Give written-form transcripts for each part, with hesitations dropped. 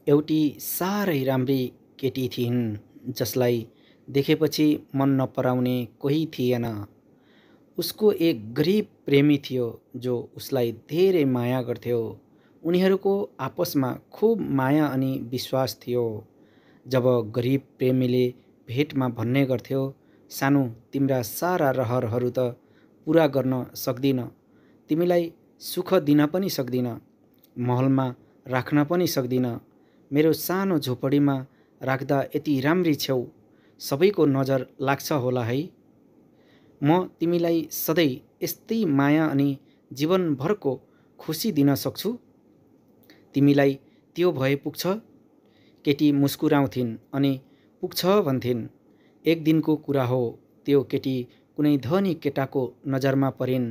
एउटी साह्रै राम्री केटी थिइन् जसलाई देखेपछि मन नपराउने कोही थिएन। उसको एक गरिब प्रेमी थियो जो उसलाई धेरै माया गर्थ्यो। उनीहरूको आपसमा खुब माया अनि विश्वास थियो। जब गरिब प्रेमीले भेटमा भन्ने गर्थ्यो, सानो तिम्रा सारा रहरहरू त पुरा गर्न सक्दिन, तिमीलाई सुख दिन पनि सक्दिन, महलमा राख्न पनि सक्दिन, मेरो सानो झोपडीमा राख्दा यति राम्री छेउ, सबैको नजर लाग्छ होला है। म तिमीलाई सधैँ यस्तै माया अनि जीवनभरको खुसी दिन सक्छु, तिमीलाई त्यो भए पुग्छ। केटी मुस्कुराउँथिन् अनि पुग्छ भन्थिन्। एक दिनको कुरा हो, त्यो केटी कुनै धनी केटाको नजरमा परिन्।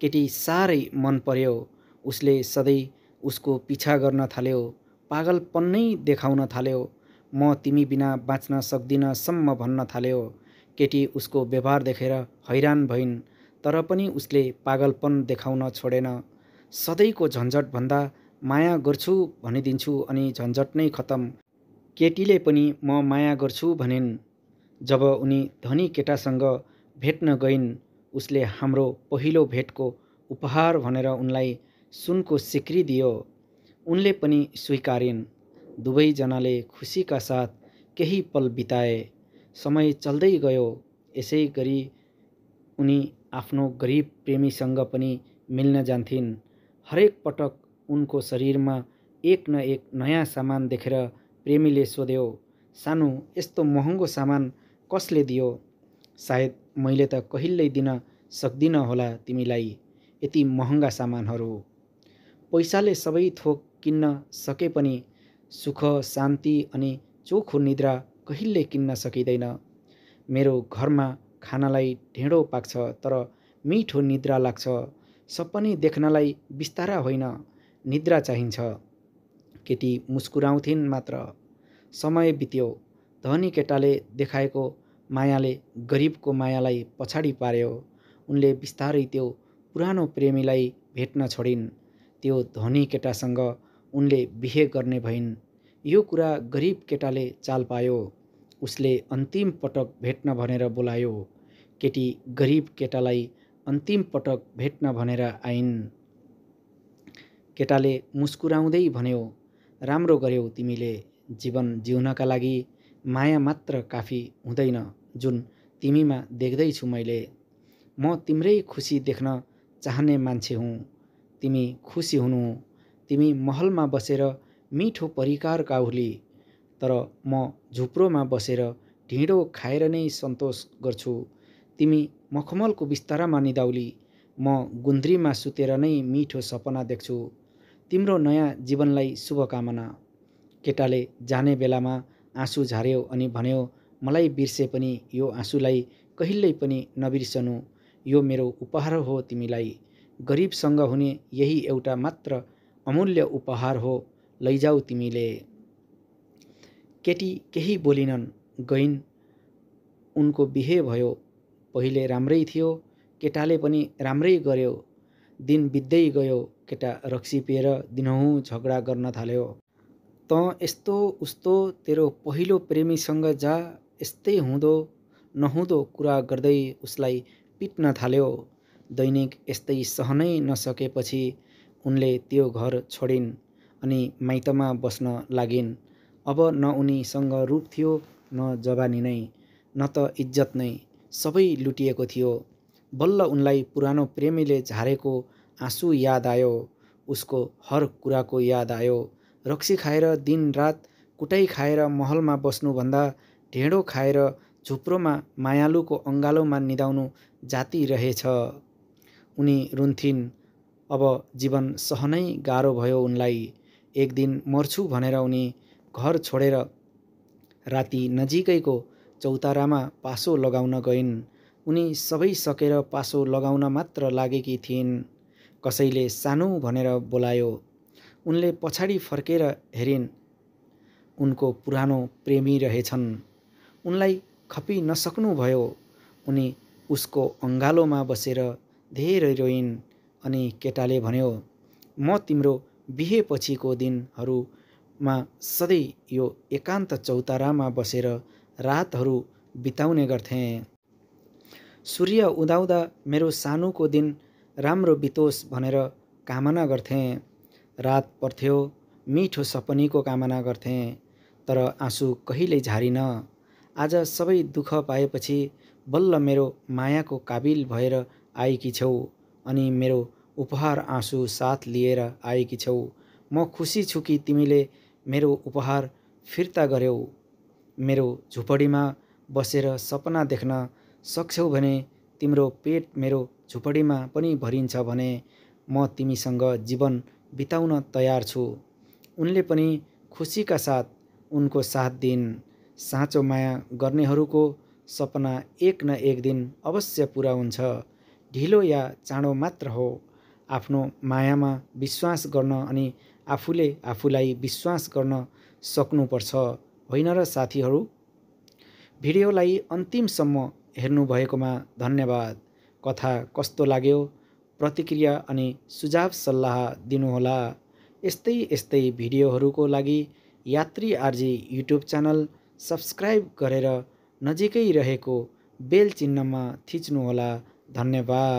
केटी साह्रै मन पर्यो। उसले सधैँ उसको पिछा गर्न थाल्यो, पागलपन नै देखाउन थाल्यो, म तिमी बिना बाँच्न सक्दिन सम्म भन्न थाल्यो। केटी उसको व्यवहार देखेर हैरान भइन्, तर पनि उसले पागलपन देखाउन छोडेन। सधैँको झन्झटभन्दा माया गर्छु भनिदिन्छु अनि झन्झट नै खतम। केटीले पनि म माया गर्छु भनिन्। जब उनी धनी केटासँग भेट्न गइन्, उसले हाम्रो पहिलो भेटको उपहार भनेर उनलाई सुनको सिक्री दियो। उनले पनि स्वीकारिन्। दुवैजनाले खुसीका साथ केही पल बिताए। समय चल्दै गयो। यसै गरी उनी आफ्नो गरिब प्रेमीसँग पनि मिल्न जान्थिन्। हरेक पटक उनको शरीरमा एक न एक नयाँ सामान देखेर प्रेमीले सोध्यो, सानो यस्तो महँगो सामान कसले दियो? सायद मैले त कहिल्यै दिन सक्दिन होला तिमीलाई यति महँगा सामानहरू। पैसाले सबै थोक किन्न सके पनि सुख, शान्ति अनि चोखो निद्रा कहिल्यै किन्न सकिँदैन। मेरो घरमा खानालाई ढेँडो पाक्छ, तर मिठो निद्रा लाग्छ। सपनी देख्नलाई बिस्तारा होइन, निद्रा चाहिन्छ। केटी मुस्कुराउँथिन् मात्र। समय बित्यो। धनी केटाले देखाएको मायाले गरिबको मायालाई पछाडि पार्यो। उनले बिस्तारै त्यो पुरानो प्रेमीलाई भेट्न छोडिन्। त्यो धनी केटासँग उनले बिहे गर्ने भइन्। यो कुरा गरिब केटाले चाल पायो। उसले अन्तिम पटक भेट्न भनेर बोलायो। केटी गरिब केटालाई अन्तिम पटक भेट्न भनेर आइन्। केटाले मुस्कुराउँदै भन्यो, राम्रो गर्यौ तिमीले। जीवन जिउनका लागि माया मात्र काफी हुँदैन, जुन तिमीमा देख्दैछु मैले। म तिम्रै खुसी देख्न चाहने मान्छे हुँ। तिमी खुसी हुनु। तिमी महलमा बसेर मिठो परिकार गाउली, तर म झुप्रोमा बसेर ढिँडो खाएर नै सन्तोष गर्छु। तिमी मखमलको बिस्तारामा निदाउली, म गुन्द्रीमा सुतेर नै मिठो सपना देख्छु। तिम्रो नयाँ जीवनलाई शुभकामना। केटाले जाने बेलामा आँसु झार्यो अनि भन्यो, मलाई बिर्से पनि यो आँसुलाई कहिल्यै पनि नबिर्सनु। यो मेरो उपहार हो तिमीलाई। गरिबसँग हुने यही एउटा मात्र अमूल्य उपहार हो, लैजाऊ तिमीले। केटी केही बोलिनन्, गइन्। उनको बिहे भयो। पहिले राम्रै थियो, केटाले पनि राम्रै गर्यो। दिन बित्दै गयो। केटा रक्सी पिएर दिनहुँ झगडा गर्न थाल्यो। त यस्तो उस्तो तेरो पहिलो प्रेमीसँग जा, यस्तै हुँदो नहुँदो कुरा गर्दै उसलाई पिट्न थाल्यो। दैनिक यस्तै सहनै नसकेपछि उनले त्यो घर छोडिन् अनि माइतमा बस्न लागिन्। अब न उनीसँग रूप थियो, न जवानी नै, न त इज्जत नै, सबै लुटिएको थियो। बल्ल उनलाई पुरानो प्रेमीले झारेको आँसु याद आयो। उसको हर कुराको याद आयो। रक्सी खाएर दिन रात कुटाई खाएर महलमा बस्नुभन्दा ढेँडो खाएर झुप्रोमा मायालुको अङ्गालोमा निदाउनु जाति रहेछ। उनी रुन्थिन्। अब जीवन सहनै गाह्रो भयो उनलाई। एक दिन मर्छु भनेर उनी घर छोडेर राति नजिकैको चौतारामा पासो लगाउन गइन्। उनी सबै सकेर पासो लगाउन मात्र लागेकी थिइन्। कसैले सानो भनेर बोलायो। उनले पछाडि फर्केर हेरिन्। उनको पुरानो प्रेमी रहेछन्। उनलाई खपी नसक्नुभयो। उनी उसको अङ्गालोमा बसेर धेरै रोइन्। अनि केटाले भन्यो, म तिम्रो बिहेपछिको दिनहरूमा सधैँ यो एकान्त चौतारामा बसेर रातहरू बिताउने गर्थेँ। सूर्य उदाउँदा मेरो सानोको दिन राम्रो बितोस् भनेर कामना गर्थेँ। रात पर्थ्यो, मिठो सपनीको कामना गर्थेँ, तर आँसु कहिल्यै झारिन। आज सबै दुःख पाएपछि बल्ल मेरो मायाको काबिल भएर आएकी छौ अनि मेरो उपहार आँसु साथ लिएर आएकी छौ। म खुसी छु कि तिमीले मेरो उपहार फिर्ता गर्यौ। मेरो झुपडीमा बसेर सपना देख्न सक्छौ भने तिम्रो पेट मेरो झुपडीमा पनि भरिन्छ भने म तिमीसँग जीवन बिताउन तयार छु। उनले पनि खुसीका साथ उनको साथ दिइन्। साँचो माया गर्नेहरूको सपना एक न एक दिन अवश्य पुरा हुन्छ। ढिलो या चाँडो मात्र हो। आफ्नो मायामा विश्वास गर्न अनि आफूले आफूलाई विश्वास गर्न सक्नुपर्छ, होइन र साथीहरू? भिडियोलाई अन्तिमसम्म हेर्नुभएकोमा धन्यवाद। कथा कस्तो लाग्यो? प्रतिक्रिया अनि सुझाव सल्लाह दिनुहोला। यस्तै भिडियोहरूको लागि यात्री आरजे युट्युब च्यानल सब्स्क्राइब गरेर नजिकै रहेको बेल चिन्हमा थिच्नुहोला। धन्यवाद।